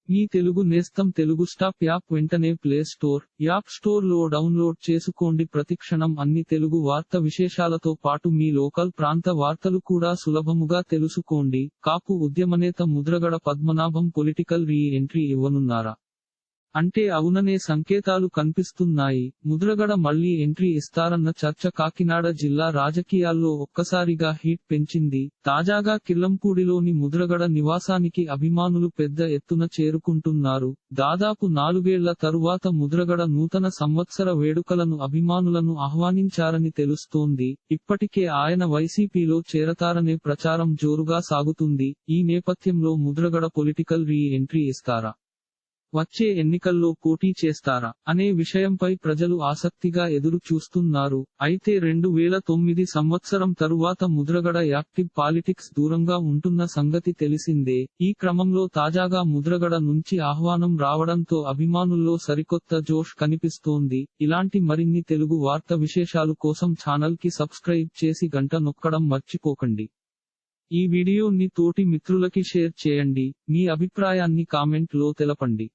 మీ తెలుగు నేస్తం Telugu stop app వెంటనే play store, app store లో డౌన్లోడ్ చేసుకోండి. ప్రతిక్షణం అన్ని తెలుగు వార్త విశేషాలతో పాటు మీ లోకల్ ప్రాంత వార్తలు కూడా సులభముగా తెలుసుకోండి. కాపు ఉద్యమనేత Mudragada Padmanabham political reentry ఇవ్వనున్నారా అంటే అవుననే సంకేతాలు కనిపిస్తున్నాయి. ముద్రగడ మళ్లీ ఎంట్రీ ఇస్తారన్న చర్చ కాకినాడ జిల్లా రాజకీయాల్లో ఒక్కసారిగా హీట్ పెంచింది. తాజాగా కిర్లంపూడిలోని ముద్రగడ నివాసానికి అభిమానులు పెద్ద ఎత్తున చేరుకుంటున్నారు. దాదాపు 4 ఏళ్ల తరువాత ముద్రగడ నూతన సంవత్సర వేడుకలను అభిమానులను ఆహ్వానించారని తెలుస్తోంది. ఇప్పటికే ఆయన వైసీపీలో చేరతారనే ప్రచారం జోరుగా సాగుతుంది. ఈ నేపథ్యంలో ముద్రగడ పొలిటికల్ రీ ఎంట్రీ ఇస్తారా, వచ్చే ఎన్నికల్లో పోటీ చేస్తారా అనే విషయంపై ప్రజలు ఆసక్తిగా ఎదురు చూస్తున్నారు. అయితే 2009 సంవత్సరం తరువాత ముద్రగడ యాక్టివ్ పాలిటిక్స్ దూరంగా ఉంటున్న సంగతి తెలిసిందే. ఈ క్రమంలో తాజాగా ముద్రగడ నుంచి ఆహ్వానం రావడంతో అభిమానుల్లో సరికొత్త జోష్ కనిపిస్తోంది. ఇలాంటి మరిన్ని తెలుగు వార్త విశేషాలు కోసం ఛానల్ కి సబ్స్క్రైబ్ చేసి గంట నొక్కడం మర్చిపోకండి. ఈ వీడియోని తోటి మిత్రులకి షేర్ చేయండి. మీ అభిప్రాయాన్ని కామెంట్ లో తెలపండి.